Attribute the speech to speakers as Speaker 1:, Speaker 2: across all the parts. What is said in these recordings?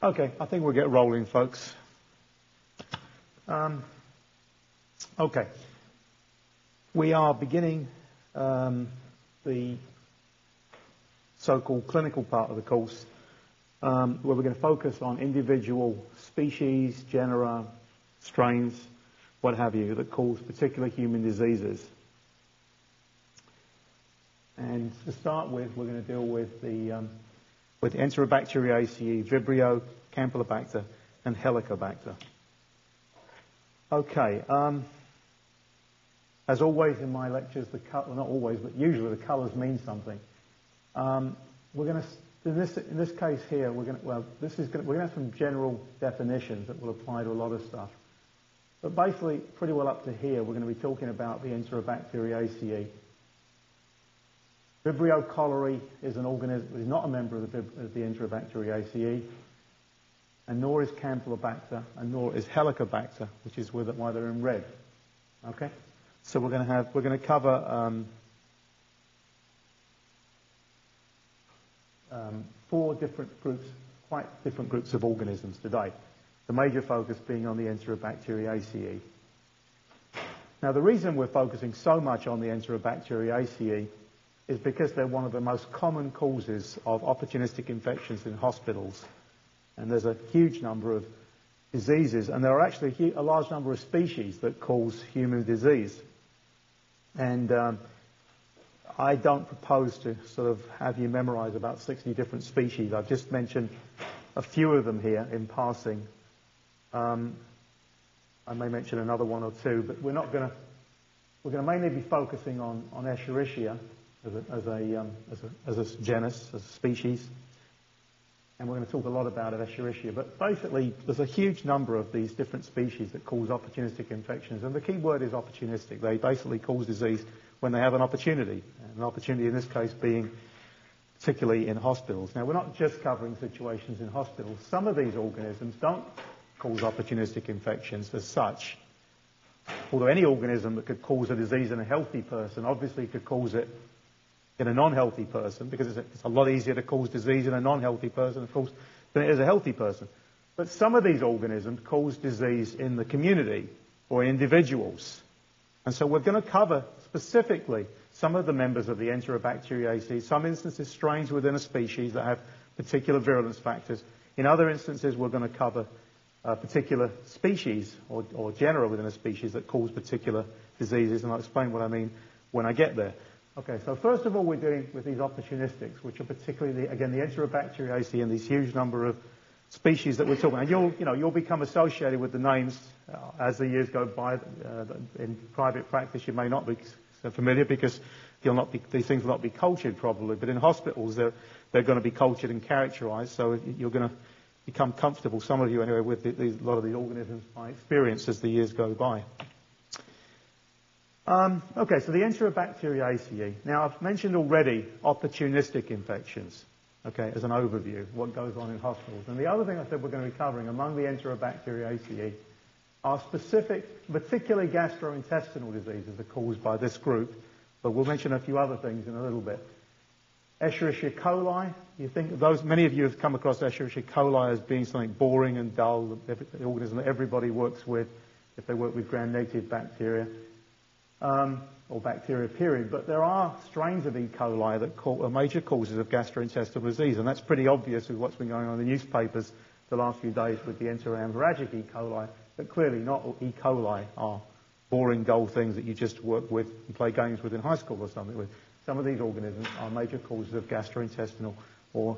Speaker 1: Okay, I think we'll get rolling, folks. Okay. We are beginning the so-called clinical part of the course, where we're going to focus on individual species, genera, strains, what have you, that cause particular human diseases. And to start with, we're going to deal with the Enterobacteriaceae, Vibrio, Campylobacter, and Helicobacter. Okay. As always in my lectures, well, not always, but usually the colours mean something. We're going to, in this case here, we're going to have some general definitions that will apply to a lot of stuff. But basically, pretty well up to here, we're going to be talking about the Enterobacteriaceae. Vibrio cholerae is an organism, is not a member of the Enterobacteriaceae, and nor is Campylobacter, and nor is Helicobacter, which is why they're in red. Okay, so we're going to cover four different groups, quite different groups of organisms today. The major focus being on the Enterobacteriaceae. Now, the reason we're focusing so much on the Enterobacteriaceae is because they're one of the most common causes of opportunistic infections in hospitals. And there's a huge number of diseases, and there are actually a large number of species that cause human disease. And I don't propose to sort of have you memorize about 60 different species. I've just mentioned a few of them here in passing. I may mention another one or two, but we're going to mainly be focusing on Escherichia as a genus, as a species, and we're going to talk a lot about Escherichia. But basically, there's a huge number of these different species that cause opportunistic infections, and the key word is opportunistic. They basically cause disease when they have an opportunity in this case being particularly in hospitals. Now, we're not just covering situations in hospitals. Some of these organisms don't cause opportunistic infections as such. Although any organism that could cause a disease in a healthy person obviously could cause it in a non-healthy person, because it's a lot easier to cause disease in a non-healthy person, of course, than it is a healthy person. But some of these organisms cause disease in the community or individuals. And so we're going to cover specifically some of the members of the Enterobacteriaceae, some instances strains within a species that have particular virulence factors. In other instances, we're going to cover particular species or genera within a species that cause particular diseases, and I'll explain what I mean when I get there. Okay, so first of all, we're dealing with these opportunistics, which are particularly, again, the Enterobacteriaceae and these huge number of species that we're talking about. And you'll become associated with the names as the years go by. In private practice, you may not be so familiar because these things will not be cultured probably, but in hospitals, they're going to be cultured and characterized, so you're going to become comfortable, some of you anyway, with a lot of the organisms by experience as the years go by. Okay, so the Enterobacteriaceae. Now, I've mentioned already opportunistic infections, okay, as an overview, what goes on in hospitals. And the other thing I said we're going to be covering among the Enterobacteriaceae are specific, particularly gastrointestinal diseases that are caused by this group, but we'll mention a few other things in a little bit. Escherichia coli, many of you have come across Escherichia coli as being something boring and dull, the organism that everybody works with if they work with gram-negative bacteria, or bacteria period. But there are strains of E. coli that are major causes of gastrointestinal disease, and that's pretty obvious with what's been going on in the newspapers the last few days with the enterohemorrhagic E. coli, but clearly not all E. coli are boring, dull things that you just work with and play games with in high school or something with. Some of these organisms are major causes of gastrointestinal or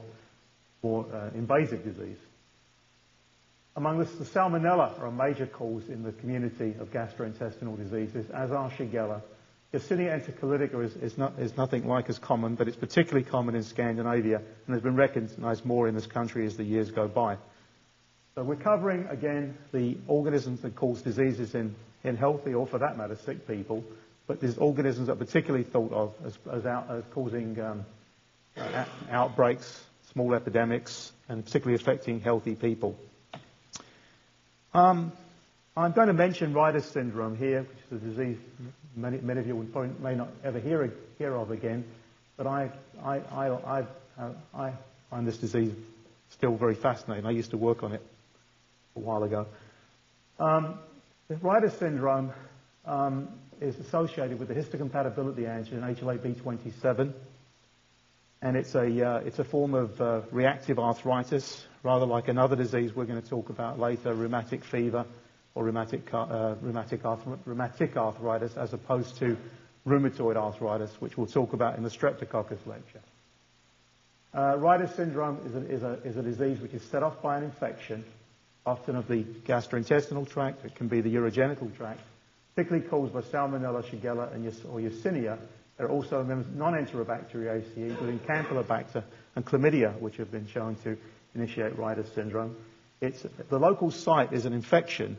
Speaker 1: invasive disease. Among this, the Salmonella are a major cause in the community of gastrointestinal diseases, as are Shigella. Yersinia enterocolitica is nothing like as common, but it's particularly common in Scandinavia and has been recognized more in this country as the years go by. So we're covering, again, the organisms that cause diseases in healthy, or for that matter, sick people, but there's organisms that are particularly thought of as causing outbreaks, small epidemics, and particularly affecting healthy people. I'm going to mention Reiter's syndrome here, which is a disease many of you may not ever hear of again, but I find this disease still very fascinating. I used to work on it a while ago. The Reiter syndrome is associated with the histocompatibility antigen HLA-B27, and it's a form of reactive arthritis, rather like another disease we're going to talk about later, rheumatic fever or rheumatic arthritis, as opposed to rheumatoid arthritis, which we'll talk about in the Streptococcus lecture. Reiter syndrome is a disease which is set off by an infection, often of the gastrointestinal tract. It can be the urogenital tract, particularly caused by Salmonella, Shigella, or Yersinia. There are also non-Enterobacteriaceae, including Campylobacter and Chlamydia, which have been shown to initiate Reiter syndrome. The local site is an infection,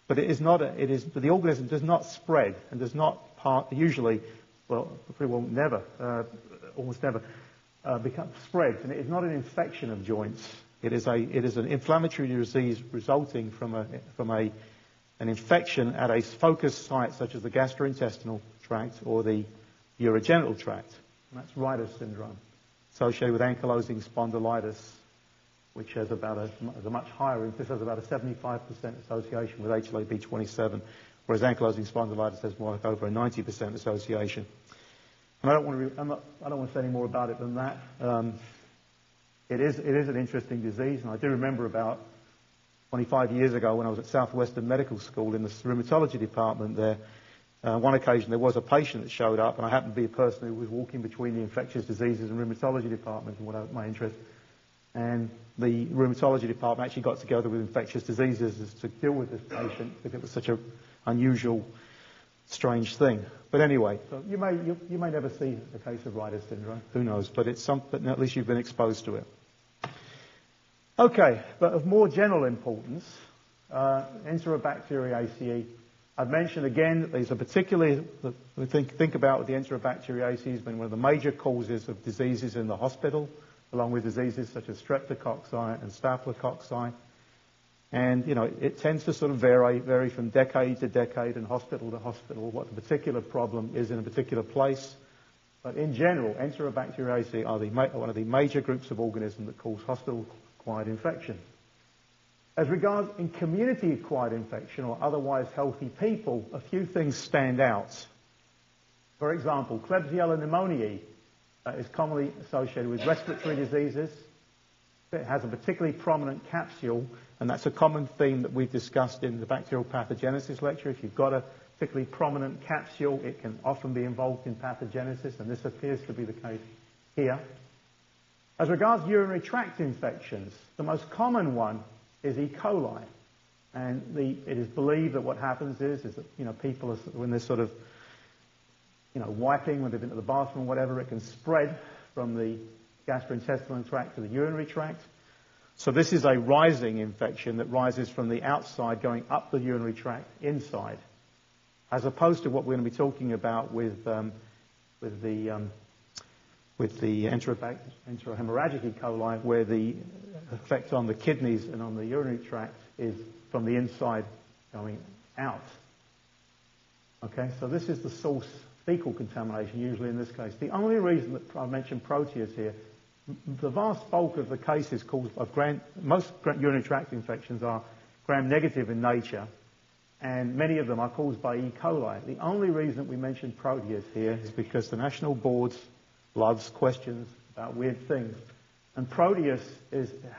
Speaker 1: but the organism does not spread and does not almost never spreads, and it is not an infection of joints. It is an inflammatory disease resulting from an infection at a focused site such as the gastrointestinal tract or the urogenital tract. And that's Reiter syndrome, associated with ankylosing spondylitis, which has a much higher, this has about a 75% association with HLA-B27, whereas ankylosing spondylitis has more like over a 90% association. And I don't want to say any more about it than that. It is an interesting disease, and I do remember about 25 years ago when I was at Southwestern Medical School in the rheumatology department there. One occasion there was a patient that showed up, and I happened to be a person who was walking between the infectious diseases and rheumatology department, and what my interest. And the rheumatology department actually got together with infectious diseases to deal with this patient because it was such an unusual, strange thing. But anyway, so you may never see a case of Reiter syndrome. Who knows? But but at least you've been exposed to it. Okay, but of more general importance, Enterobacteriaceae. I've mentioned again that these are particularly, we think about the Enterobacteriaceae as being one of the major causes of diseases in the hospital, along with diseases such as streptococci and staphylococci. And, it tends to sort of vary from decade to decade and hospital to hospital, what the particular problem is in a particular place. But in general, Enterobacteriaceae are one of the major groups of organisms that cause hospital-acquired infection. As regards in community-acquired infection or otherwise healthy people, a few things stand out. For example, Klebsiella pneumoniae is commonly associated with respiratory diseases. It has a particularly prominent capsule, and that's a common theme that we've discussed in the bacterial pathogenesis lecture. If you've got a particularly prominent capsule, it can often be involved in pathogenesis, and this appears to be the case here. As regards urinary tract infections, the most common one is E. coli. And it is believed that what happens is that, people, when they're sort of, wiping, when they've been to the bathroom or whatever, it can spread from the gastrointestinal tract to the urinary tract. So this is a rising infection that rises from the outside going up the urinary tract inside, as opposed to what we're going to be talking about with the enterohemorrhagic E. coli, where the effect on the kidneys and on the urinary tract is from the inside going out. Okay, so this is the source, fecal contamination, usually in this case. The only reason that I mentioned Proteus here, the vast bulk of the cases most urinary tract infections are gram-negative in nature, and many of them are caused by E. coli. The only reason that we mention Proteus here is because the National Board loves questions about weird things. And Proteus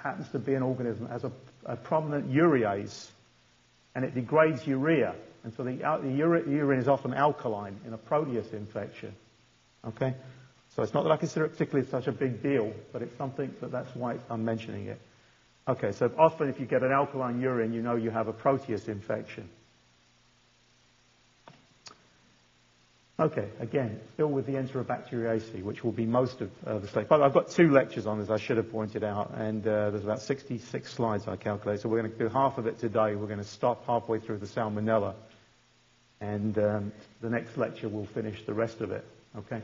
Speaker 1: happens to be an organism that has a prominent urease, and it degrades urea. And so the urine is often alkaline in a Proteus infection. Okay? So it's not that I consider it particularly such a big deal, but it's something that's why I'm mentioning it. Okay, so often if you get an alkaline urine, you know you have a Proteus infection. Okay, again, still with the Enterobacteriaceae, which will be most of the slides. But I've got 2 lectures on this, I should have pointed out, and there's about 66 slides I calculate. So we're going to do half of it today. We're going to stop halfway through the Salmonella, and the next lecture will finish the rest of it. Okay?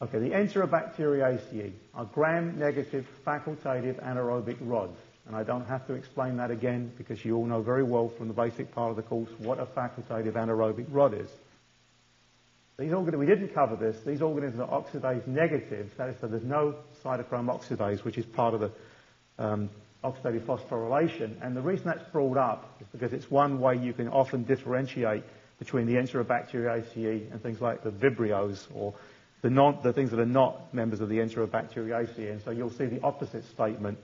Speaker 1: Okay, the Enterobacteriaceae are gram-negative facultative anaerobic rods. And I don't have to explain that again because you all know very well from the basic part of the course what a facultative anaerobic rod is. We didn't cover this. These organisms are oxidase negative. That is, so there's no cytochrome oxidase, which is part of oxidative phosphorylation. And the reason that's brought up is because it's one way you can often differentiate between the Enterobacteriaceae and things like the Vibrios, or the things that are not members of the Enterobacteriaceae. And so you'll see the opposite statement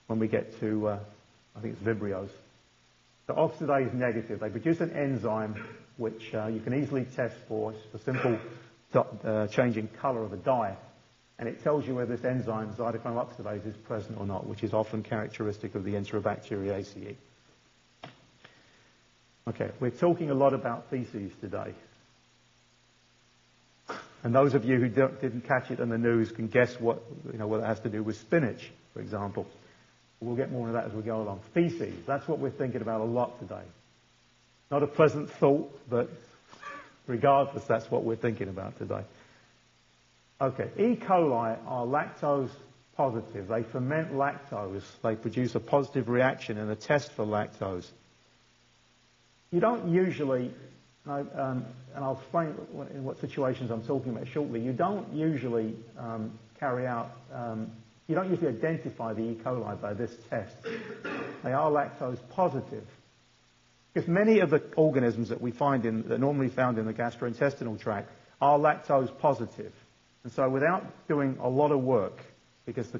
Speaker 1: when we get to, I think it's Vibrios. The oxidase negative, they produce an enzyme which you can easily test for. It's a simple change in colour of a dye. And it tells you whether this enzyme, cytochrome oxidase, is present or not, which is often characteristic of the Enterobacteriaceae. Okay, we're talking a lot about feces today. And those of you who didn't catch it in the news can guess what it has to do with spinach, for example. We'll get more into that as we go along. Feces, that's what we're thinking about a lot today. Not a pleasant thought, but regardless, that's what we're thinking about today. Okay, E. coli are lactose positive. They ferment lactose. They produce a positive reaction in a test for lactose. You don't usually, and I'll explain in what situations I'm talking about shortly, you don't usually you don't usually identify the E. coli by this test. They are lactose positive. Because many of the organisms that we find that are normally found in the gastrointestinal tract are lactose positive. And so without doing a lot of work, because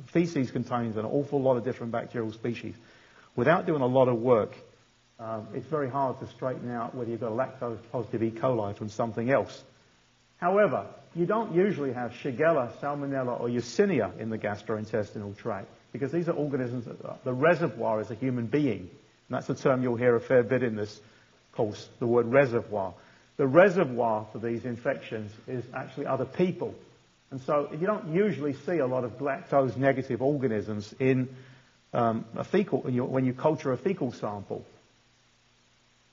Speaker 1: feces contains an awful lot of different bacterial species, without doing a lot of work, it's very hard to straighten out whether you've got a lactose positive E. coli from something else. However, you don't usually have Shigella, Salmonella, or Yersinia in the gastrointestinal tract, because these are organisms the reservoir is a human being. And that's a term you'll hear a fair bit in this course, the word reservoir. The reservoir for these infections is actually other people. And so you don't usually see a lot of lactose-negative organisms in when you culture a fecal sample.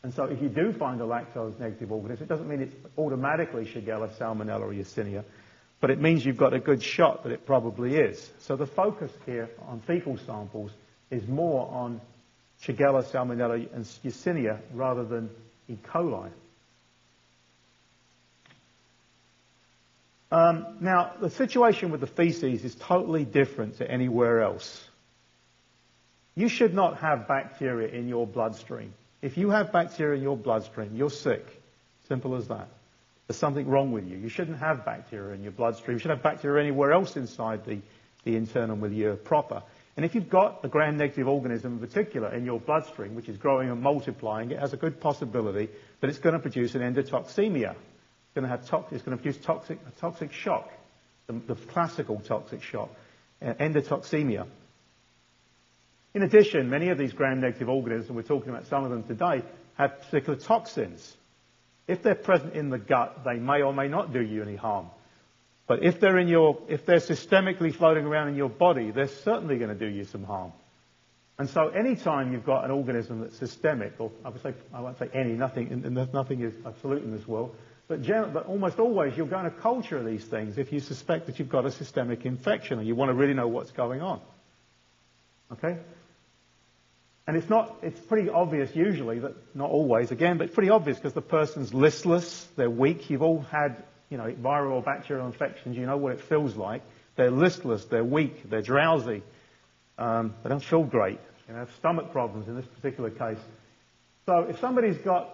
Speaker 1: And so if you do find a lactose-negative organism, it doesn't mean it's automatically Shigella, Salmonella, or Yersinia, but it means you've got a good shot that it probably is. So the focus here on fecal samples is more on Shigella, Salmonella, and Yersinia rather than E. coli. Now, the situation with the feces is totally different to anywhere else. You should not have bacteria in your bloodstream. If you have bacteria in your bloodstream, you're sick. Simple as that. There's something wrong with you. You shouldn't have bacteria in your bloodstream. You should have bacteria anywhere else inside the internal milieu proper. And if you've got a gram-negative organism in particular in your bloodstream, which is growing and multiplying, it has a good possibility that it's going to produce an endotoxemia. It's going to produce a toxic shock, the classical toxic shock, endotoxemia. In addition, many of these gram-negative organisms, and we're talking about some of them today, have particular toxins. If they're present in the gut, they may or may not do you any harm. But if they're systemically floating around in your body, they're certainly going to do you some harm. And so any time you've got an organism that's systemic, or I won't say any, nothing is absolute in this world, but almost always you're going to culture these things if you suspect that you've got a systemic infection and you want to really know what's going on. Okay? And it's pretty obvious usually, that not always again, but it's pretty obvious because the person's listless, they're weak. You've all had, viral or bacterial infections, you know what it feels like. They're listless, they're weak, they're drowsy, they don't feel great, have stomach problems in this particular case. So if somebody's got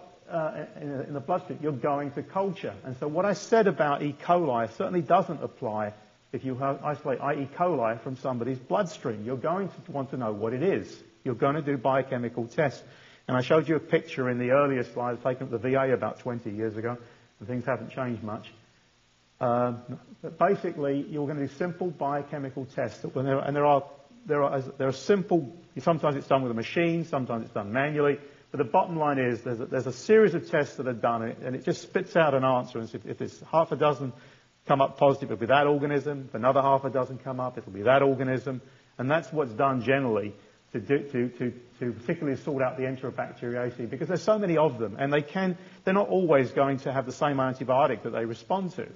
Speaker 1: in the bloodstream, you're going to culture. And so what I said about E. coli certainly doesn't apply if you isolate E. coli from somebody's bloodstream. You're going to want to know what it is. You're going to do biochemical tests. And I showed you a picture in the earlier slides taken at the VA about 20 years ago, and things haven't changed much. But basically, you're going to do simple biochemical tests. And there are simple, sometimes it's done with a machine, sometimes it's done manually. But the bottom line is there's a series of tests that are done, and it just spits out an answer. And if it's half a dozen come up positive, it'll be that organism. If another half a dozen come up, it'll be that organism. And that's what's done generally to particularly sort out the Enterobacteriaceae, because there's so many of them, and they're not always going to have the same antibiotic that they respond to.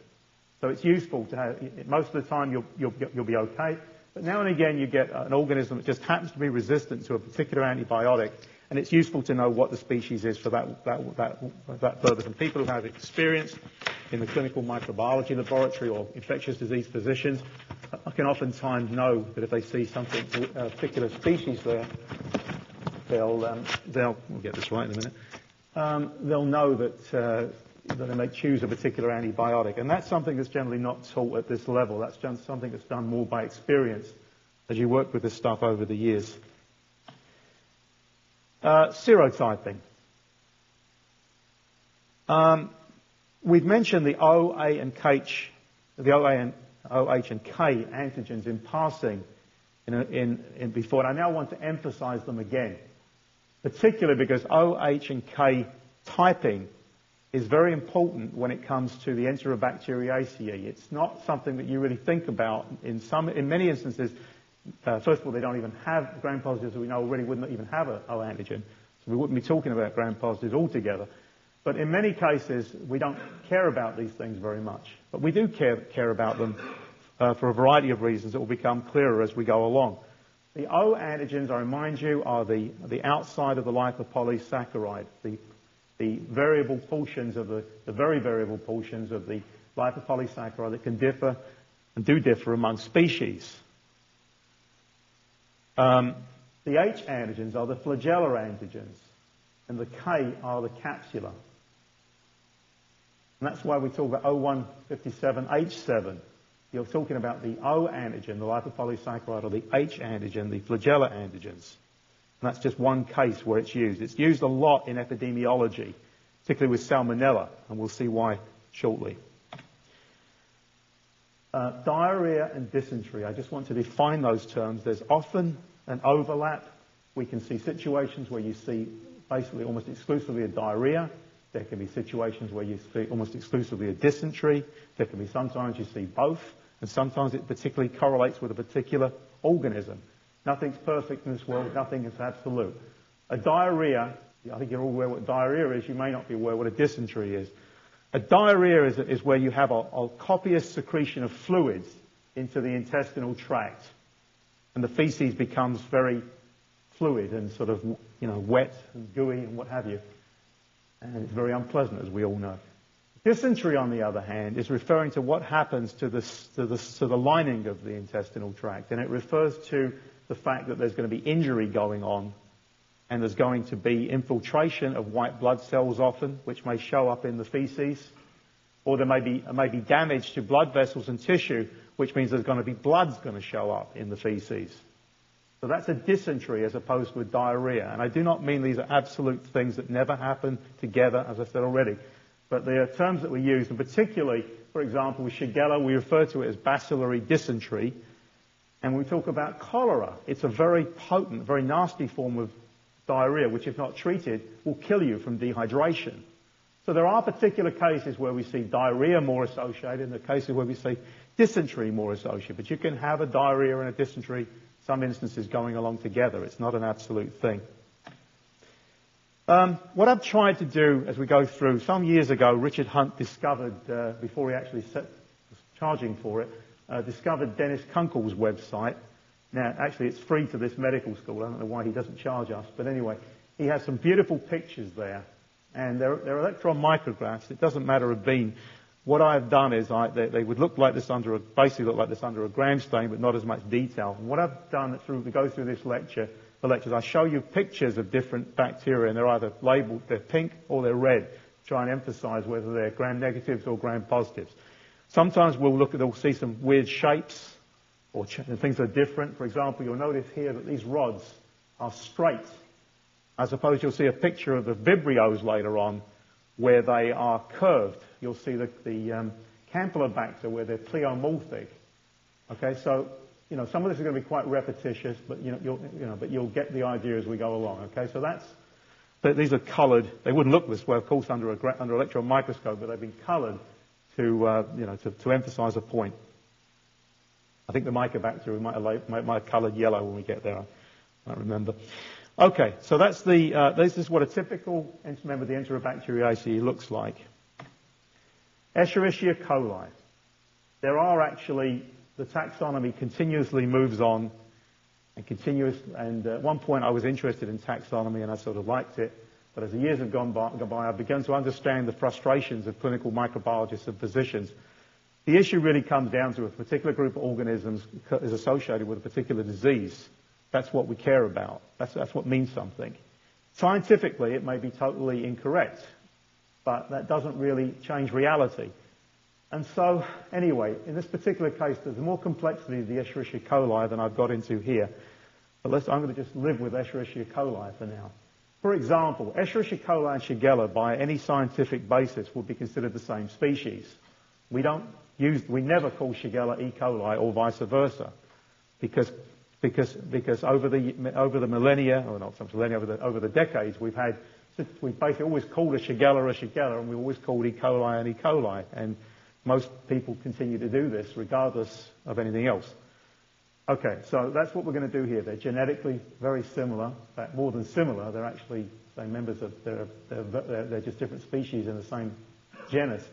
Speaker 1: So it's useful to have, most of the time you'll be okay, but now and again you get an organism that just happens to be resistant to a particular antibiotic, and it's useful to know what the species is for that purpose. And people who have experience in the clinical microbiology laboratory or infectious disease physicians can oftentimes know that if they see something, a particular species there, we'll get this right in a minute, they'll know that they may choose a particular antibiotic. And that's something that's generally not taught at this level. That's just something that's done more by experience as you work with this stuff over the years. Serotyping. We've mentioned the OH and K antigens in passing in before, and I now want to emphasize them again, particularly because OH and K typing is very important when it comes to the Enterobacteriaceae. It's not something that you really think about in many instances. First of all, they don't even have gram-positives. We know already wouldn't even have an O antigen, so we wouldn't be talking about gram-positives altogether. But in many cases, we don't care about these things very much. But we do care about them for a variety of reasons that will become clearer as we go along. The O antigens, I remind you, are the outside of the lipopolysaccharide, the variable portions of the very variable portions of the lipopolysaccharide that can differ and do differ among species. The H antigens are the flagellar antigens, and the K are the capsular. And that's why we talk about O157H7. You're talking about the O antigen, the lipopolysaccharide, or the H antigen, the flagellar antigens. And that's just one case where it's used. It's used a lot in epidemiology, particularly with salmonella, and we'll see why shortly. Diarrhea and dysentery. I just want to define those terms. There's often an overlap. We can see situations where you see basically almost exclusively a diarrhea. There can be situations where you see almost exclusively a dysentery. There can be sometimes you see both, and sometimes it particularly correlates with a particular organism. Nothing's perfect in this world. Nothing is absolute. A diarrhea, I think you're all aware what diarrhea is. You may not be aware what a dysentery is. A diarrhea is where you have a copious secretion of fluids into the intestinal tract, and the feces becomes very fluid and sort of, wet and gooey and what have you. And it's very unpleasant, as we all know. Dysentery, on the other hand, is referring to what happens to the lining of the intestinal tract, and it refers to the fact that there's going to be injury going on, and there's going to be infiltration of white blood cells often, which may show up in the feces, or there may be damage to blood vessels and tissue, which means there's going to be blood's going to show up in the feces. So that's a dysentery as opposed to a diarrhea. And I do not mean these are absolute things that never happen together, as I said already. But they are terms that we use, and particularly, for example, with Shigella, we refer to it as bacillary dysentery. And when we talk about cholera, it's a very potent, very nasty form of diarrhea, which if not treated, will kill you from dehydration. So there are particular cases where we see diarrhea more associated, and the cases where we see dysentery more associated. But you can have a diarrhea and a dysentery, some instances going along together. It's not an absolute thing. What I've tried to do as we go through, some years ago, Richard Hunt discovered, before he actually was charging for it, discovered Dennis Kunkel's website. Now, actually, it's free to this medical school. I don't know why he doesn't charge us. But anyway, he has some beautiful pictures there. And they're electron micrographs. It doesn't matter a bean. What I've done is they would look like this basically look like this under a gram stain, but not as much detail. And what I've done to go through this lectures, I show you pictures of different bacteria, and they're either labeled, they're pink or they're red, to try and emphasize whether they're gram-negatives or gram-positives. Sometimes we'll see some weird shapes or things that are different. For example, you'll notice here that these rods are straight. I suppose you'll see a picture of the Vibrios later on where they are curved. You'll see the Campylobacter where they're pleomorphic. Okay, so some of this is going to be quite repetitious, but but you'll get the idea as we go along. Okay, so these are coloured. They wouldn't look this way, of course, under electron microscope, but they've been coloured to emphasise a point. I think the Mycobacter might have coloured yellow when we get there. I don't remember. Okay, so this is what a typical member of the Enterobacteriaceae looks like. Escherichia coli. There are actually, the taxonomy continuously moves on and at one point I was interested in taxonomy and I sort of liked it, but as the years have gone by, I've begun to understand the frustrations of clinical microbiologists and physicians The issue really comes down to if a particular group of organisms is associated with a particular disease. That's what we care about. That's what means something. Scientifically, it may be totally incorrect, but that doesn't really change reality. And so, anyway, in this particular case, there's more complexity of the Escherichia coli than I've got into here. But I'm going to just live with Escherichia coli for now. For example, Escherichia coli and Shigella, by any scientific basis, would be considered the same species. We never call Shigella E. coli or vice versa, because over the millennia, or not some millennia, over the decades, we've basically always called a Shigella, and we've always called E. coli an E. coli, and most people continue to do this regardless of anything else. Okay, so that's what we're going to do here. They're genetically very similar. In fact, more than similar, they're actually same members of. They're just different species in the same genus.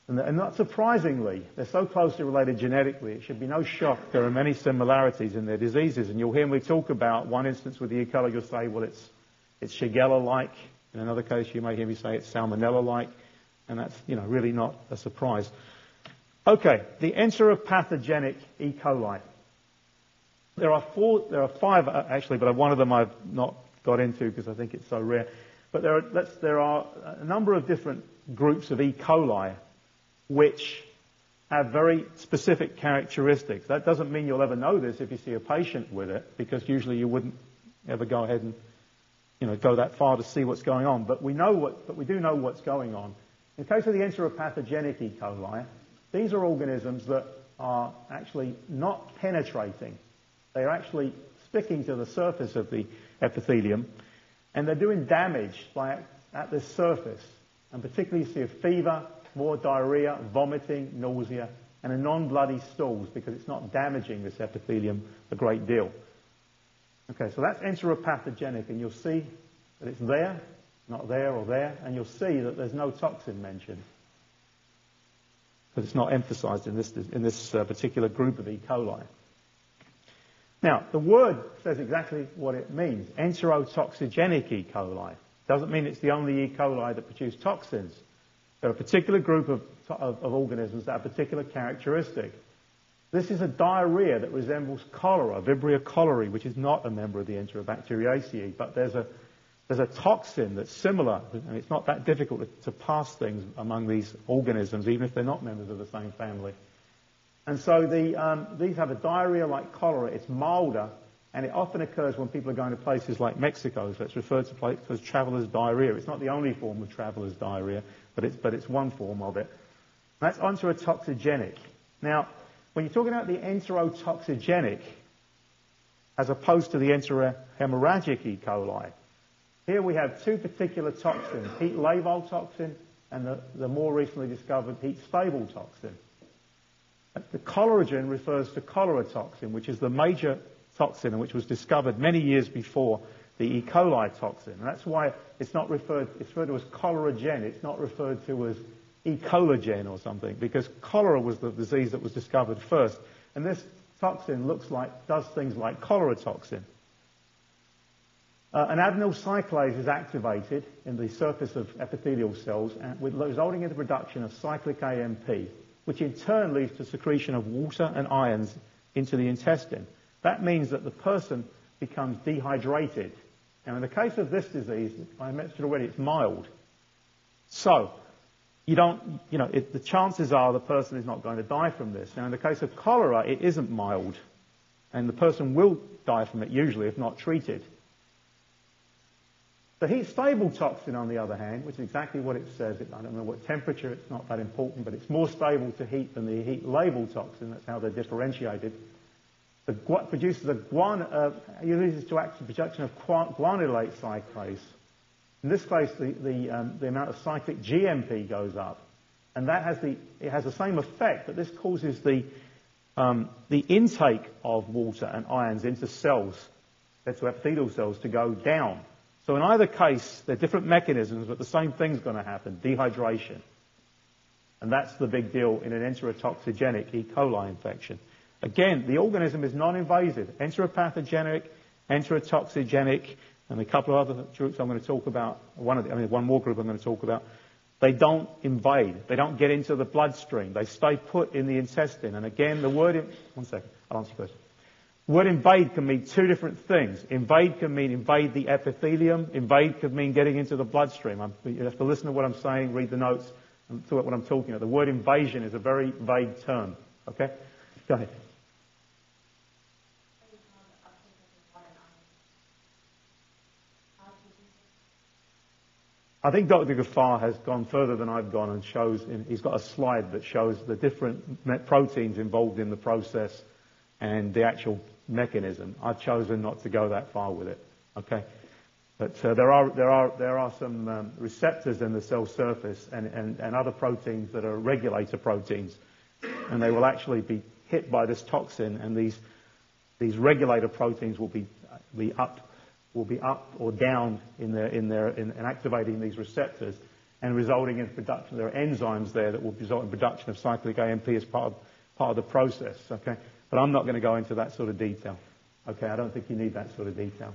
Speaker 1: And not surprisingly, they're so closely related genetically, it should be no shock there are many similarities in their diseases. And you'll hear me talk about one instance with the E. coli, you'll say, well, it's Shigella-like. In another case, you may hear me say it's Salmonella-like. And that's, really not a surprise. Okay, the enteropathogenic E. coli. There are five actually, but one of them I've not got into because I think it's so rare. But there are a number of different groups of E. coli which have very specific characteristics. That doesn't mean you'll ever know this if you see a patient with it, because usually you wouldn't ever go ahead and go that far to see what's going on. But we do know what's going on. In the case of the enteropathogenic E. coli, these are organisms that are actually not penetrating. They're actually sticking to the surface of the epithelium, and they're doing damage at this surface. And particularly you see a fever, more diarrhea, vomiting, nausea, and a non-bloody stools because it's not damaging this epithelium a great deal. Okay, so that's enteropathogenic, and you'll see that it's there, not there or there, and you'll see that there's no toxin mentioned because it's not emphasized in this particular group of E. coli. Now, the word says exactly what it means. Enterotoxigenic E. coli. Doesn't mean it's the only E. coli that produce toxins. There are a particular group of organisms that have particular characteristic. This is a diarrhea that resembles cholera, Vibrio cholerae, which is not a member of the Enterobacteriaceae, but there's a toxin that's similar, and it's not that difficult to pass things among these organisms, even if they're not members of the same family. And so these have a diarrhea like cholera. It's milder, and it often occurs when people are going to places like Mexico, so it's referred to as traveler's diarrhea. It's not the only form of traveler's diarrhea, but it's one form of it. That's enterotoxigenic. Now, when you're talking about the enterotoxigenic, as opposed to the enterohemorrhagic E. coli, here we have two particular toxins, heat labile toxin and the more recently discovered heat stable toxin. The choleragen refers to cholera toxin, which is the major toxin and which was discovered many years before the E. coli toxin. And that's why it's referred to as choleragen. It's not referred to as E. coligen or something, because cholera was the disease that was discovered first. And this toxin does things like cholera toxin. An adenyl cyclase is activated in the surface of epithelial cells, resulting in the production of cyclic AMP, which in turn leads to secretion of water and ions into the intestine. That means that the person becomes dehydrated. Now, in the case of this disease, I mentioned already, it's mild. So, the chances are the person is not going to die from this. Now, in the case of cholera, it isn't mild, and the person will die from it usually if not treated. The heat-stable toxin, on the other hand, which is exactly what it says, I don't know what temperature, it's not that important, but it's more stable to heat than the heat-labile toxin. That's how they're differentiated. It produces uses to act the production of guanylate cyclase. In this case, the amount of cyclic GMP goes up, and it has the same effect, but this causes the intake of water and ions into epithelial cells, to go down. So in either case, they're different mechanisms, but the same thing's going to happen, dehydration. And that's the big deal in an enterotoxigenic E. coli infection. Again, the organism is non-invasive, enteropathogenic, enterotoxigenic, and a couple of other groups I'm going to talk about, one more group I'm going to talk about. they don't invade. They don't get into the bloodstream. They stay put in the intestine. And again, the word... One second, I'll answer your question. The word invade can mean two different things. Invade can mean invade the epithelium. Invade could mean getting into the bloodstream. You have to listen to what I'm saying, read the notes, and to what I'm talking about. The word invasion is a very vague term. Okay? Go ahead. I think Dr. Ghaffar has gone further than I've gone and he's got a slide that shows the different proteins involved in the process and the actual mechanism. I've chosen not to go that far with it. Okay? But there are some receptors in the cell surface and other proteins that are regulator proteins, and they will actually be hit by this toxin, and these regulator proteins will be up or down in activating these receptors and resulting in production. There are enzymes there that will result in production of cyclic AMP as part of the process. Okay, but I'm not going to go into that sort of detail. Okay, I don't think you need that sort of detail.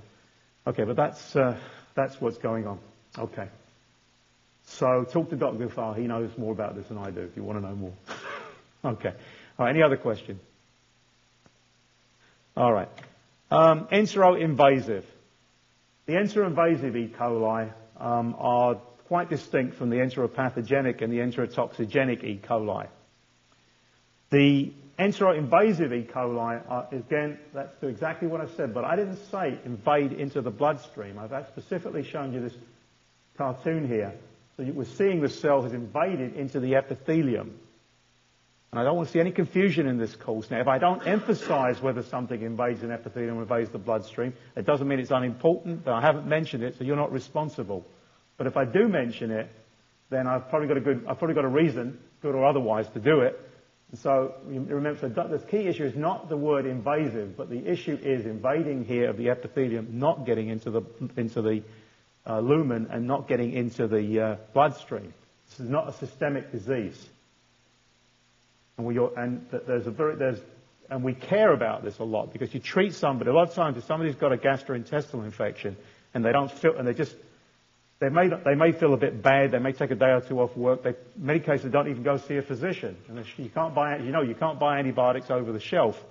Speaker 1: Okay, but that's what's going on. Okay, so talk to Dr. Ghaffar. He knows more about this than I do. If you want to know more. Okay. All right. Any other question? All right. Enteroinvasive. The enteroinvasive E. coli are quite distinct from the enteropathogenic and the enterotoxigenic E. coli. The enteroinvasive E. coli are, again, that's exactly what I said, but I didn't say invade into the bloodstream. I've specifically shown you this cartoon here. So we're seeing the cell has invaded into the epithelium. And I don't want to see any confusion in this course. Now, if I don't emphasize whether something invades an epithelium or invades the bloodstream, it doesn't mean it's unimportant, but I haven't mentioned it, so you're not responsible. But if I do mention it, then I've probably got a reason, good or otherwise, to do it. And so remember, the key issue is not the word invasive, but the issue is invading here of the epithelium, not getting into the lumen and not getting into the bloodstream. This is not a systemic disease. And we care about this a lot because you treat somebody. A lot of times, if somebody's got a gastrointestinal infection and they don't feel, and they may feel a bit bad. They may take a day or two off work. In many cases, they don't even go see a physician. And you can't buy antibiotics over the shelf.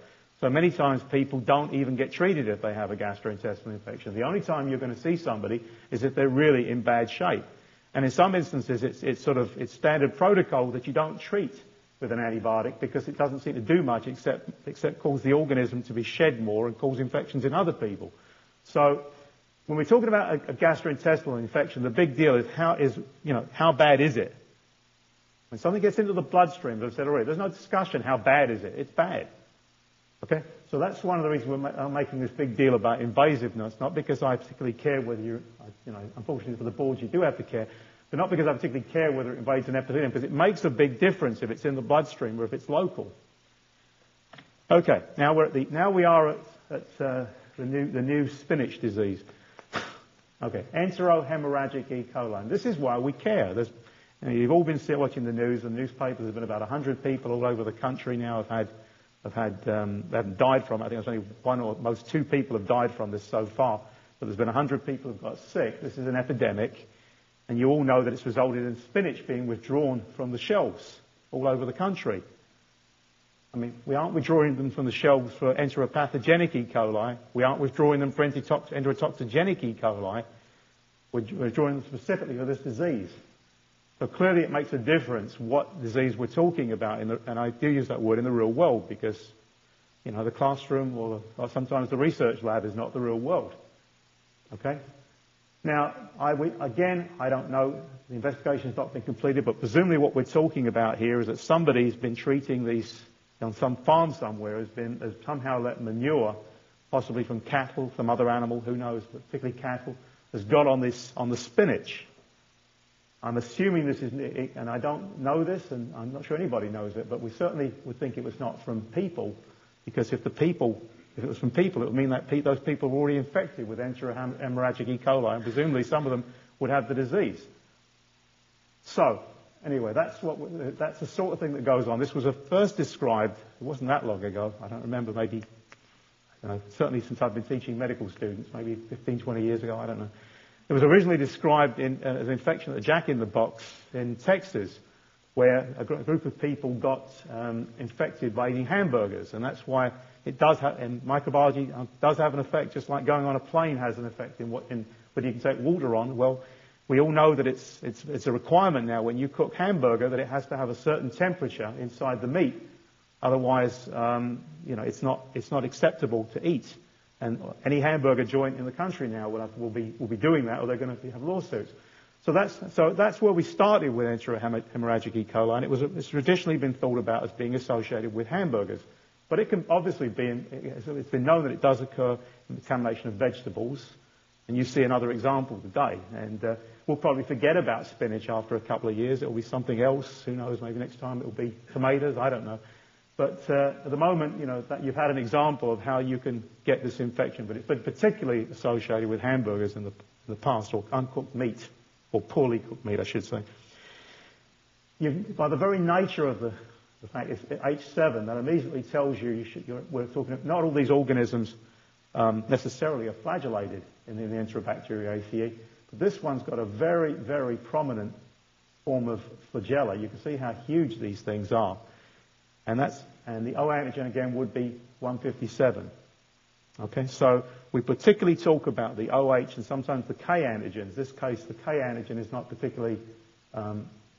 Speaker 1: So many times, people don't even get treated if they have a gastrointestinal infection. The only time you're going to see somebody is if they're really in bad shape. And in some instances, it's standard protocol that you don't treat with an antibiotic because it doesn't seem to do much except cause the organism to be shed more and cause infections in other people. So when we're talking about a gastrointestinal infection, the big deal is how bad is it? When something gets into the bloodstream, as I've said already, there's no discussion how bad is it. It's bad. Okay? So that's one of the reasons we're making this big deal about invasiveness, not because I particularly care whether unfortunately for the boards you do have to care, but not because I particularly care whether it invades an epithelium, because it makes a big difference if it's in the bloodstream or if it's local. Okay, now we are at the new spinach disease. Okay, enterohemorrhagic E. coli. And this is why we care. You've all been watching the news. The newspapers. There's been about 100 people all over the country now they haven't died from it. I think there's only one or most two people have died from this so far. But there's been 100 people who've got sick. This is an epidemic. And you all know that it's resulted in spinach being withdrawn from the shelves all over the country. I mean, we aren't withdrawing them from the shelves for enteropathogenic E. coli. We aren't withdrawing them for enterotoxigenic E. coli. We're withdrawing them specifically for this disease. So clearly it makes a difference what disease we're talking about. And I do use that word in the real world because, the classroom or sometimes the research lab is not the real world. Okay? Now, I don't know. The investigation's not been completed, but presumably what we're talking about here is that somebody's been treating these on some farm somewhere, has somehow let manure, possibly from cattle, some other animal, who knows, but particularly cattle, has got on the spinach. I'm assuming this is, and I don't know this, and I'm not sure anybody knows it, but we certainly would think it was not from people, because if it was from people, it would mean that those people were already infected with enterohemorrhagic E. coli, and presumably some of them would have the disease. So, anyway, that's the sort of thing that goes on. This was first described, it wasn't that long ago, I don't remember, maybe, certainly since I've been teaching medical students, maybe 15, 20 years ago, I don't know. It was originally described as an infection at the Jack in the Box in Texas, where a group of people got infected by eating hamburgers, and that's why it does have, and microbiology does have an effect, just like going on a plane has an effect in whether you can take water on. Well, we all know that it's a requirement now when you cook hamburger that it has to have a certain temperature inside the meat, otherwise, it's not acceptable to eat. And any hamburger joint in the country now will be doing that, or they're going to have lawsuits. So that's where we started with enterohemorrhagic E. coli, and it's traditionally been thought about as being associated with hamburgers. But it can obviously be, it's been known that it does occur in contamination of vegetables, and you see another example today. And we'll probably forget about spinach after a couple of years. It'll be something else. Who knows? Maybe next time it'll be tomatoes. I don't know. But at the moment, that you've had an example of how you can get this infection, but it's been particularly associated with hamburgers in the past, or uncooked meat, or poorly cooked meat, I should say. By the very nature of the fact it's H7, that immediately tells you, we're talking, not all these organisms necessarily are flagellated in the Enterobacteriaceae, but this one's got a very, very prominent form of flagella. You can see how huge these things are. And the O antigen again would be 157. Okay, so we particularly talk about the OH and sometimes the K antigens. In this case, the K antigen is not particularly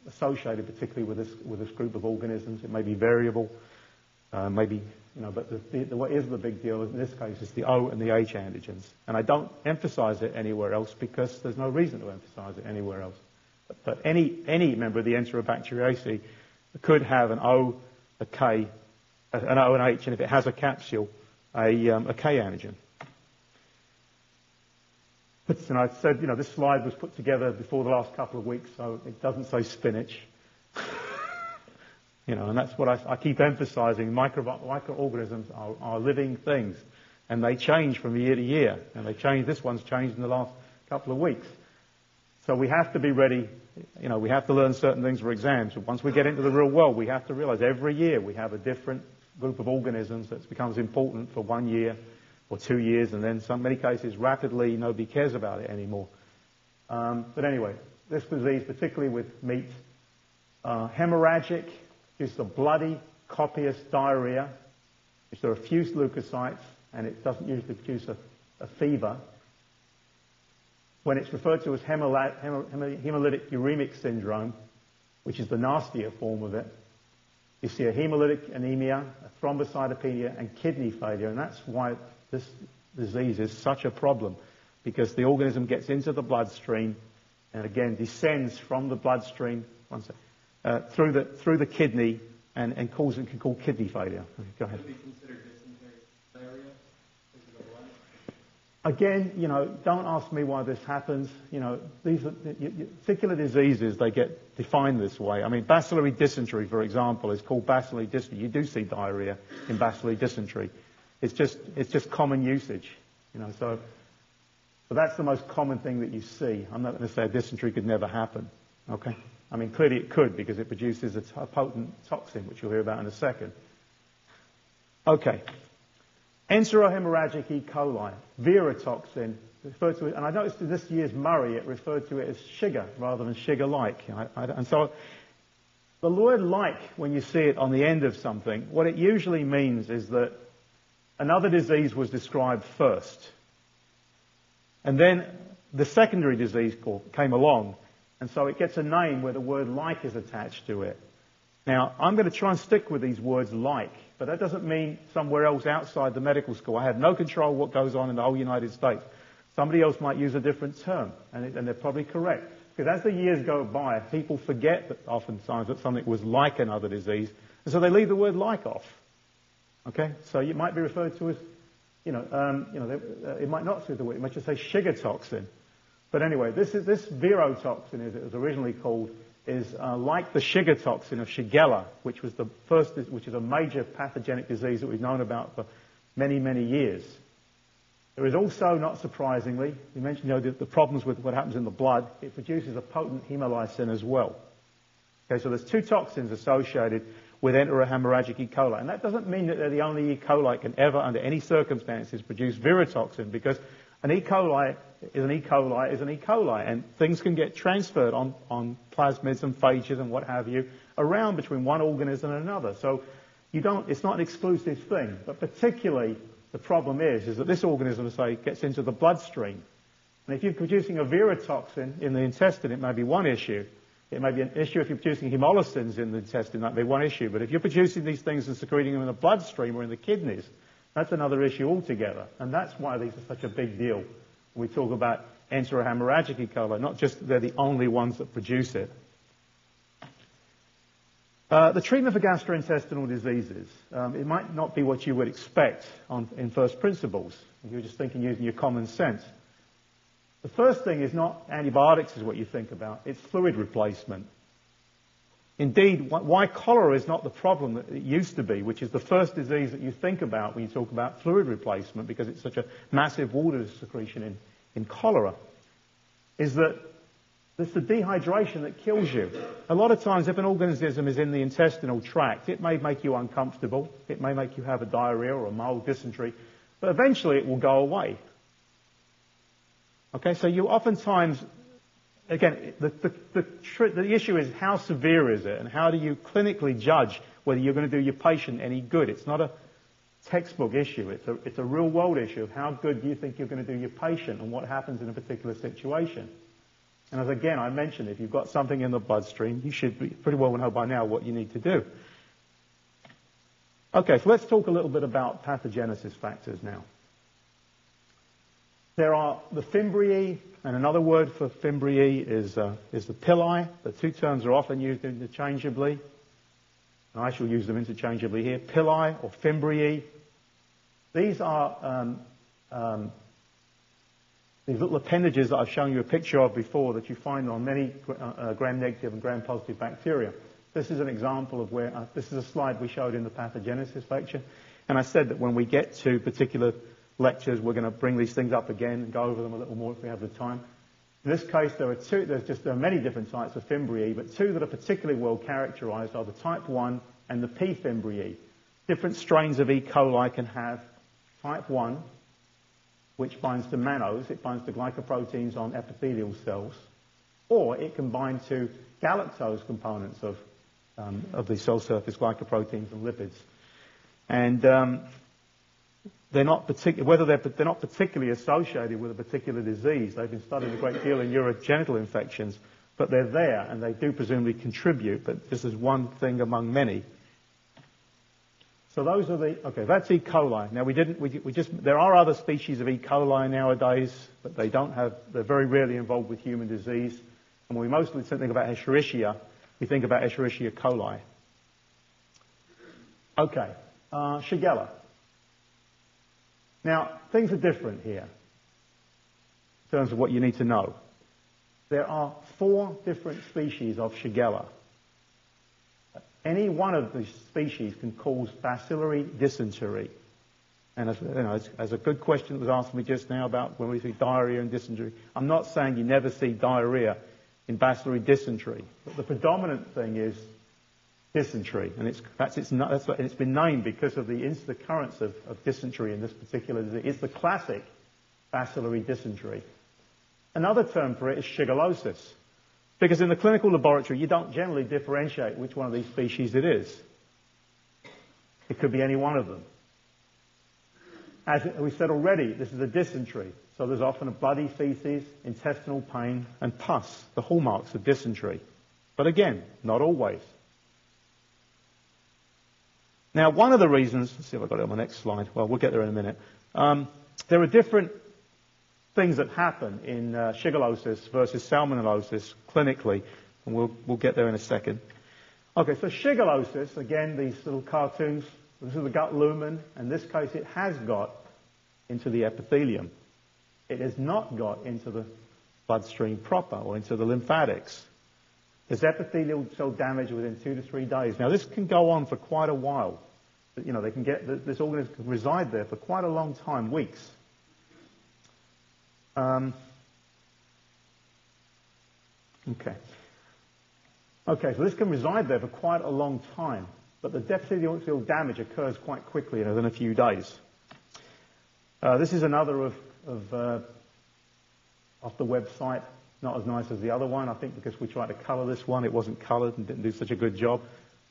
Speaker 1: associated particularly with this group of organisms. It may be variable, but what is the big deal in this case is the O and the H antigens. And I don't emphasize it anywhere else because there's no reason to emphasize it anywhere else. But any member of the Enterobacteriaceae could have an O, a K, an O and H, and if it has a capsule, a K antigen. And I said, this slide was put together before the last couple of weeks, so it doesn't say spinach. And that's what I keep emphasizing. Microorganisms are living things, and they change from year to year. And this one's changed in the last couple of weeks. So we have to be ready. We have to learn certain things for exams. But once we get into the real world, we have to realize every year we have a different group of organisms that becomes important for 1 year or 2 years, and then in many cases rapidly nobody cares about it anymore. But anyway, this disease, particularly with meat, hemorrhagic is the bloody, copious diarrhea, which there are fused leukocytes, and it doesn't usually produce a fever. When it's referred to as hemolytic uremic syndrome, which is the nastier form of it, you see a hemolytic anemia, a thrombocytopenia, and kidney failure, and that's why this disease is such a problem, because the organism gets into the bloodstream and again descends from the bloodstream through the kidney and can cause kidney failure. Okay, go ahead. Would it be considered dysentery diarrhea? Again, don't ask me why this happens. These are, particular diseases, they get defined this way. I mean, bacillary dysentery, for example, is called bacillary dysentery. You do see diarrhea in bacillary dysentery. It's just common usage, So that's the most common thing that you see. I'm not going to say dysentery could never happen, okay? I mean, clearly it could because it produces a potent toxin, which you'll hear about in a second. Okay. Enterohemorrhagic E. coli, verotoxin, referred to it, and I noticed in this year's Murray it referred to it as sugar rather than sugar-like. And so the word like, when you see it on the end of something, what it usually means is that another disease was described first. And then the secondary disease came along, and so it gets a name where the word like is attached to it. Now, I'm going to try and stick with these words like, but that doesn't mean somewhere else outside the medical school. I have no control what goes on in the whole United States. Somebody else might use a different term, and they're probably correct. Because as the years go by, people forget that oftentimes that something was like another disease, and so they leave the word like off. Okay, so it might be referred to as, it might not say the word. It might just say sugar toxin. But anyway, this verotoxin, as it was originally called, is like the sugar toxin of Shigella, which is a major pathogenic disease that we've known about for many, many years. There is also, not surprisingly, we mentioned the problems with what happens in the blood. It produces a potent hemolysin as well. Okay, so there's two toxins associated with enterohemorrhagic E. coli. And that doesn't mean that they're the only E. coli that can ever, under any circumstances, produce verotoxin, because An E. coli is an E. coli is an E. coli, and things can get transferred on plasmids and phages and what have you around between one organism and another. So it's not an exclusive thing, but particularly the problem is that this organism, say, gets into the bloodstream. And if you're producing a virotoxin in the intestine, it may be one issue. It may be an issue if you're producing hemolysins in the intestine, that may be one issue. But if you're producing these things and secreting them in the bloodstream or in the kidneys, that's another issue altogether. And that's why these are such a big deal. We talk about enterohemorrhagic E. coli, not just they're the only ones that produce it. The treatment for gastrointestinal diseases, it might not be what you would expect in first principles. If you're just thinking using your common sense. The first thing is not antibiotics is what you think about, it's fluid replacement. Indeed, why cholera is not the problem that it used to be, which is the first disease that you think about when you talk about fluid replacement, because it's such a massive water secretion in cholera, is that it's the dehydration that kills you. A lot of times if an organism is in the intestinal tract, it may make you uncomfortable, it may make you have a diarrhea or a mild dysentery, but eventually it will go away. Okay, so you oftentimes, again, the issue is how severe is it and how do you clinically judge whether you're going to do your patient any good. It's not a textbook issue, it's a real world issue of how good do you think you're going to do your patient and what happens in a particular situation. And as again I mentioned, if you've got something in the bloodstream, you should be pretty well know by now what you need to do. Okay, so let's talk a little bit about pathogenesis factors now. There are the fimbriae, and another word for fimbriae is the pili. The two terms are often used interchangeably. And I shall use them interchangeably here. Pili or fimbriae. These are these little appendages that I've shown you a picture of before that you find on many gram-negative and gram-positive bacteria. This is an example of where, this is a slide we showed in the pathogenesis lecture. And I said that when we get to particular lectures, we're going to bring these things up again and go over them a little more if we have the time. In this case, there are many different types of fimbriae, but two that are particularly well characterized are the type 1 and the P fimbriae. Different strains of E. coli can have type 1, which binds to mannose, it binds to glycoproteins on epithelial cells, or it can bind to galactose components of the cell surface, glycoproteins and lipids. And they're not particularly associated with a particular disease. They've been studied a great deal in urogenital infections, but they're there and they do presumably contribute, but this is one thing among many. So those are that's E. coli. Now there are other species of E. coli nowadays, but they're very rarely involved with human disease. And when we mostly think about Escherichia, we think about Escherichia coli. Okay, Shigella. Now, things are different here in terms of what you need to know. There are 4 different species of Shigella. Any one of these species can cause bacillary dysentery. And as a good question that was asked me just now about when we see diarrhea and dysentery, I'm not saying you never see diarrhea in bacillary dysentery, but the predominant thing is dysentery, and it's been named because of the occurrence of dysentery in this particular disease. It's the classic bacillary dysentery. Another term for it is shigellosis, because in the clinical laboratory you don't generally differentiate which one of these species it is. It could be any one of them. As we said already, this is a dysentery, so there's often a bloody feces, intestinal pain, and pus, the hallmarks of dysentery. But again, not always. Now, one of the reasons, let's see if I've got it on my next slide. Well, we'll get there in a minute. There are different things that happen in shigellosis versus salmonellosis clinically, and we'll get there in a second. Okay, so shigellosis, again, these little cartoons, this is the gut lumen. In this case, it has got into the epithelium. It has not got into the bloodstream proper or into the lymphatics. There's epithelial cell damage within 2 to 3 days. Now, this can go on for quite a while. They can this organism can reside there for quite a long time, weeks. Okay, so this can reside there for quite a long time, but the epithelial damage occurs quite quickly, within a few days. This is another of off the website. Not as nice as the other one, I think, because we tried to colour this one. It wasn't coloured and didn't do such a good job.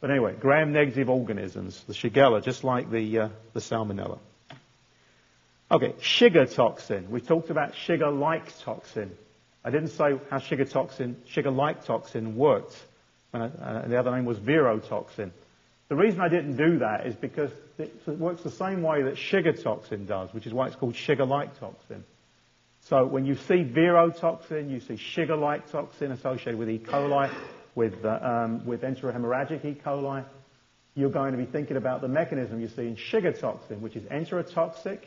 Speaker 1: But anyway, gram-negative organisms, the Shigella, just like the Salmonella. Okay, sugar toxin. We talked about sugar-like toxin. I didn't say how sugar-like toxin worked. The other name was virotoxin. The reason I didn't do that is because it works the same way that sugar toxin does, which is why it's called sugar-like toxin. So when you see virotoxin, you see sugar-like toxin associated with E. coli, with enterohemorrhagic E. coli, you're going to be thinking about the mechanism you see in sugar toxin, which is enterotoxic,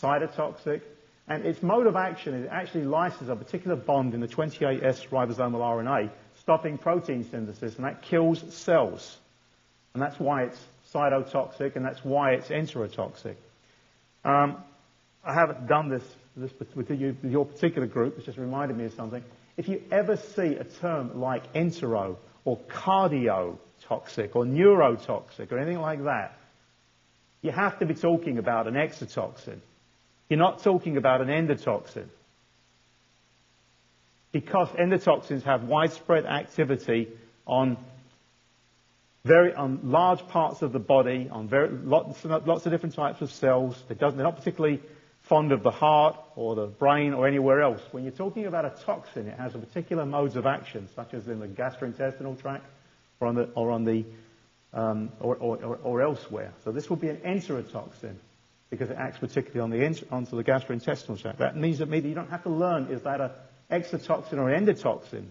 Speaker 1: cytotoxic, and its mode of action is it actually lyses a particular bond in the 28S ribosomal RNA, stopping protein synthesis, and that kills cells. And that's why it's cytotoxic, and that's why it's enterotoxic. I haven't done this with your particular group. It's just reminded me of something. If you ever see a term like entero or cardiotoxic or neurotoxic or anything like that, you have to be talking about an exotoxin. You're not talking about an endotoxin. Because endotoxins have widespread activity on large parts of the body, on lots of different types of cells. They're not particularly fond of the heart or the brain or anywhere else. When you're talking about a toxin, it has a particular modes of action, such as in the gastrointestinal tract or elsewhere. So this would be an enterotoxin because it acts particularly onto the gastrointestinal tract. That means that you don't have to learn, is that an exotoxin or an endotoxin?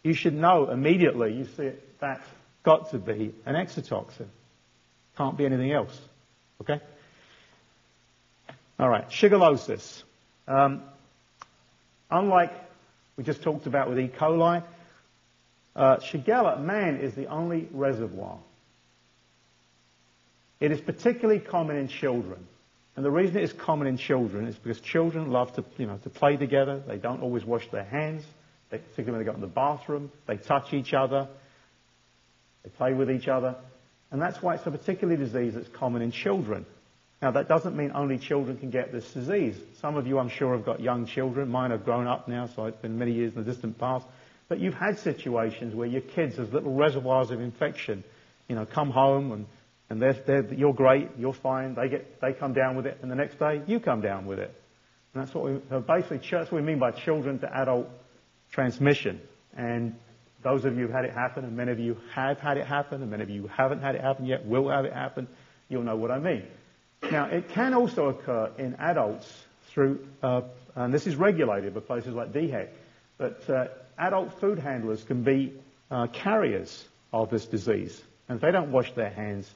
Speaker 1: You should know immediately, you see it, that's got to be an exotoxin. Can't be anything else. Okay? All right, shigellosis. Unlike we just talked about with E. coli, Shigella, man is the only reservoir. It is particularly common in children. And the reason it is common in children is because children love to play together. They don't always wash their hands, particularly when they go in the bathroom. They touch each other. They play with each other. And that's why it's a particular disease that's common in children. Now, that doesn't mean only children can get this disease. Some of you, I'm sure, have got young children. Mine have grown up now, so it's been many years in the distant past. But you've had situations where your kids, as little reservoirs of infection, come home and you're great, you're fine, they come down with it, and the next day you come down with it. And that's what that's what we mean by children to adult transmission. And those of you who've had it happen, and many of you have had it happen, and many of you haven't had it happen yet, will have it happen, you'll know what I mean. Now, it can also occur in adults through, and this is regulated by places like DHEC, but adult food handlers can be carriers of this disease. And if they don't wash their hands,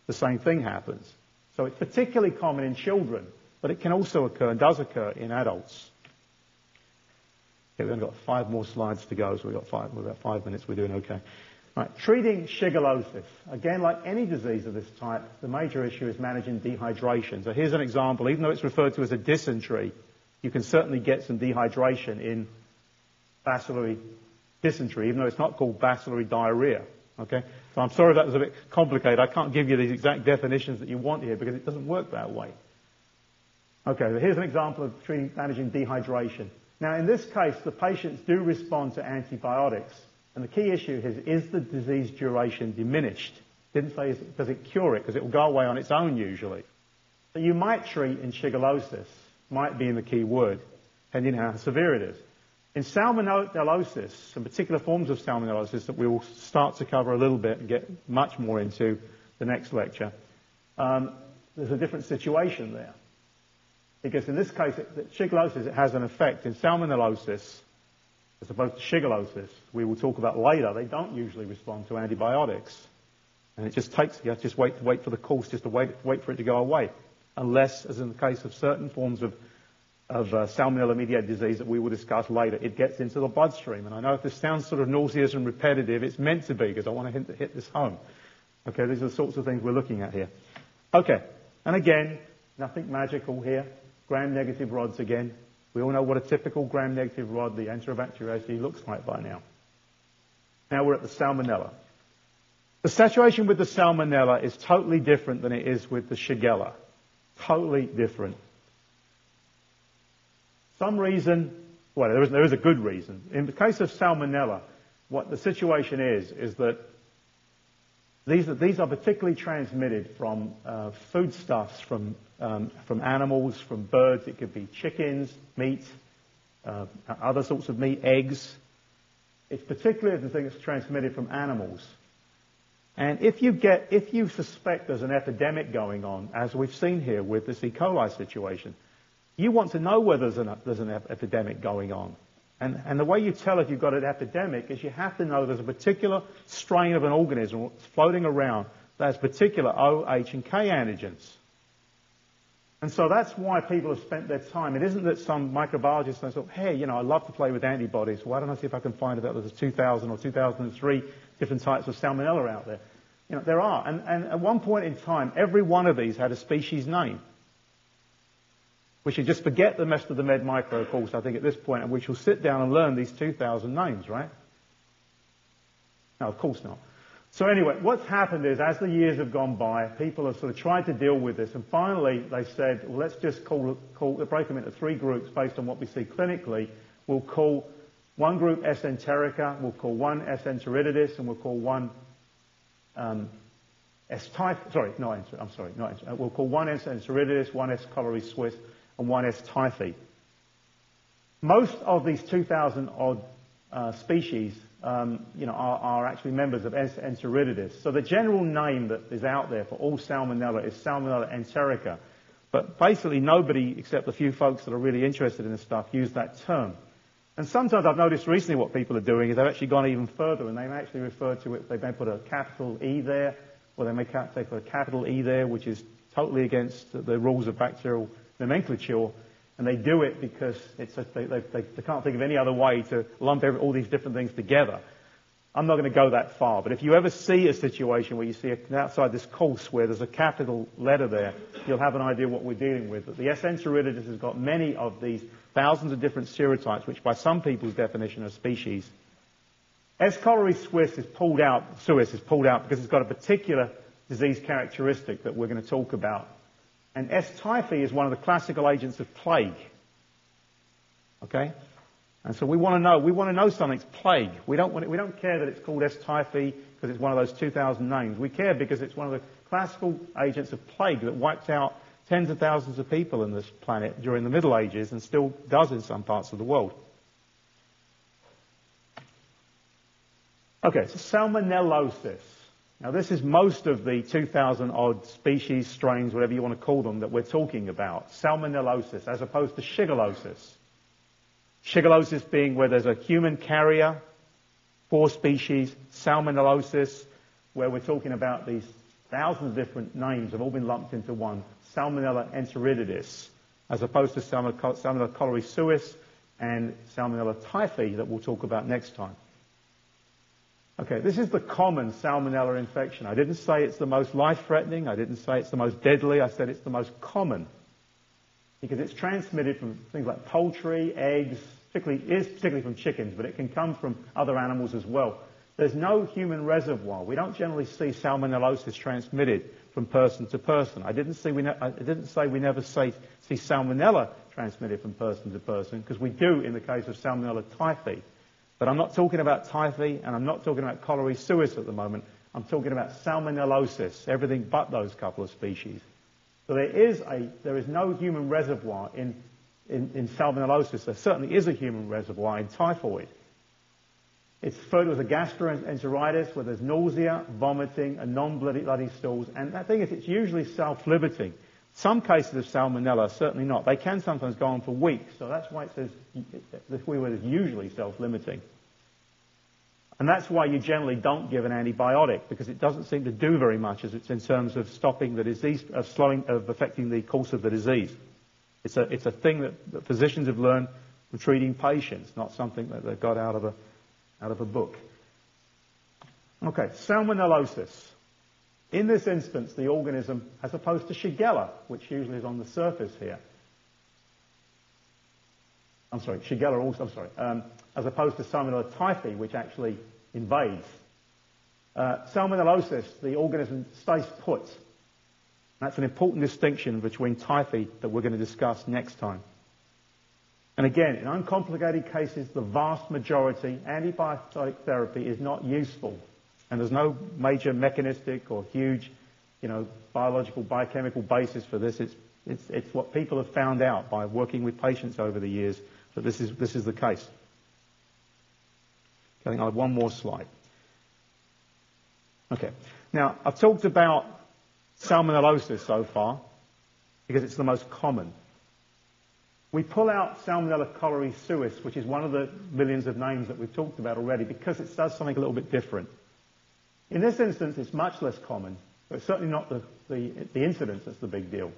Speaker 1: the same thing happens. So it's particularly common in children, but it can also occur and does occur in adults. Okay, we've only got 5 more slides to go, so we've got 5 minutes, we're doing okay. Right, treating shigellosis. Again, like any disease of this type, the major issue is managing dehydration. So here's an example. Even though it's referred to as a dysentery, you can certainly get some dehydration in bacillary dysentery, even though it's not called bacillary diarrhea. Okay? So I'm sorry that was a bit complicated. I can't give you these exact definitions that you want here because it doesn't work that way. Okay, so here's an example of managing dehydration. Now, in this case, the patients do respond to antibiotics. And the key issue is the disease duration diminished? Didn't say, does it cure it? Because it will go away on its own usually. So you might treat in shigellosis, might be in the key word, depending on how severe it is. In salmonellosis, some particular forms of salmonellosis that we will start to cover a little bit and get much more into the next lecture, there's a different situation there. Because in this case, shigellosis, it has an effect. In salmonellosis, as opposed to shigellosis, we will talk about later, they don't usually respond to antibiotics. And it just takes, you have to just wait for the course, just to wait for it to go away. Unless, as in the case of certain forms of salmonella-mediated disease that we will discuss later, it gets into the bloodstream. And I know if this sounds sort of nauseous and repetitive, it's meant to be, because I want to hit this home. Okay, these are the sorts of things we're looking at here. Okay, and again, nothing magical here. Gram-negative rods again. We all know what a typical gram-negative rod, the Enterobacteriaceae, looks like by now. Now we're at the Salmonella. The situation with the Salmonella is totally different than it is with the Shigella. Totally different. some reason, well, there is a good reason. In the case of Salmonella, what the situation is that these are particularly transmitted from foodstuffs, from animals, from birds. It could be chickens, meat, other sorts of meat, eggs. It's particularly the thing that's transmitted from animals. And if you suspect there's an epidemic going on, as we've seen here with this E. coli situation, you want to know whether there's an epidemic going on. And the way you tell if you've got an epidemic is you have to know there's a particular strain of an organism floating around that has particular O, H, and K antigens. And so that's why people have spent their time. It isn't that some microbiologist has thought, hey, I love to play with antibodies. Why don't I see if I can find out there's 2,000 or 2003 different types of salmonella out there? There are. And at one point in time, every one of these had a species name. We should just forget the rest of the med micro course, I think, at this point, and we shall sit down and learn these 2,000 names, right? No, of course not. So anyway, what's happened is, as the years have gone by, people have sort of tried to deal with this, and finally they said, well, let's just break them into three groups based on what we see clinically. We'll call one group S. enterica, we'll call one S. enteritidis, and we'll call one S. typhi. We'll call one S. enteritidis, one S. cholerae suis, and one S. typhi. Most of these 2,000 odd species, are actually members of S. enteritidis. So the general name that is out there for all Salmonella is Salmonella enterica. But basically nobody, except a few folks that are really interested in this stuff, use that term. And sometimes I've noticed recently what people are doing is they've actually gone even further, and they've actually referred to it, they may put a capital E there, or they put a capital E there, which is totally against the rules of bacterial nomenclature, and they do it because they can't think of any other way to lump all these different things together. I'm not going to go that far, but if you ever see a situation where you see outside this course where there's a capital letter there, you'll have an idea what we're dealing with. But the S. enteritidis has got many of these thousands of different serotypes, which by some people's definition are species. S. cholerae suis is pulled out because it's got a particular disease characteristic that we're going to talk about. And S. typhi is one of the classical agents of plague. Okay? And so we want to know something's plague. We don't care that it's called S. typhi because it's one of those 2,000 names. We care because it's one of the classical agents of plague that wiped out tens of thousands of people in this planet during the Middle Ages and still does in some parts of the world. Okay, so salmonellosis. Now this is most of the 2,000 odd species, strains, whatever you want to call them, that we're talking about. Salmonellosis, as opposed to shigellosis. Shigellosis being where there's a human carrier, 4 species. Salmonellosis, where we're talking about these thousands of different names have all been lumped into one. Salmonella enteritidis, as opposed to Salmonella cholerae suis and Salmonella typhi that we'll talk about next time. Okay, this is the common Salmonella infection. I didn't say it's the most life-threatening. I didn't say it's the most deadly. I said it's the most common because it's transmitted from things like poultry, eggs, particularly from chickens, but it can come from other animals as well. There's no human reservoir. We don't generally see salmonellosis transmitted from person to person. I didn't say we never see salmonella transmitted from person to person, because we do in the case of Salmonella typhi. But I'm not talking about typhi, and I'm not talking about cholerae suis at the moment. I'm talking about salmonellosis, everything but those couple of species. So there is no human reservoir in salmonellosis. There certainly is a human reservoir in typhoid. It's referred to as a gastroenteritis, where there's nausea, vomiting, and non-bloody stools. And the thing is, it's usually self-limiting. Some cases of salmonella, certainly not. They can sometimes go on for weeks. So that's why it says the word is usually self-limiting. And that's why you generally don't give an antibiotic, because it doesn't seem to do very much in terms of stopping the disease, of affecting the course of the disease. It's a thing that physicians have learned from treating patients, not something that they've got out of a book. Okay, salmonellosis. In this instance, the organism, as opposed to Shigella, which usually is on the surface here. Shigella also, as opposed to Salmonella typhi, which actually invades. Salmonellosis, the organism stays put. That's an important distinction between typhi that we're going to discuss next time. And again, in uncomplicated cases, the vast majority, antibiotic therapy is not useful. And there's no major mechanistic or huge, biological, biochemical basis for this. It's what people have found out by working with patients over the years that this is the case. I think I have one more slide. Okay. Now, I've talked about salmonellosis so far because it's the most common. We pull out Salmonella cholerae suis, which is one of the millions of names that we've talked about already, because it does something a little bit different. In this instance, it's much less common, but it's certainly not the incidence that's the big deal.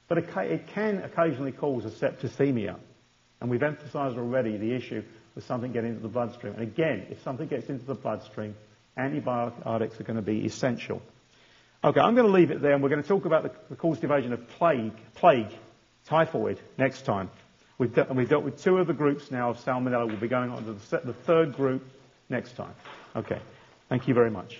Speaker 1: But it can occasionally cause a septicemia. And we've emphasized already the issue with something getting into the bloodstream. And again, if something gets into the bloodstream, antibiotics are going to be essential. Okay, I'm going to leave it there, and we're going to talk about the causative agent of plague, typhoid, next time. We've dealt with two of the groups now of Salmonella. We'll be going on to the third group next time. Okay, thank you very much.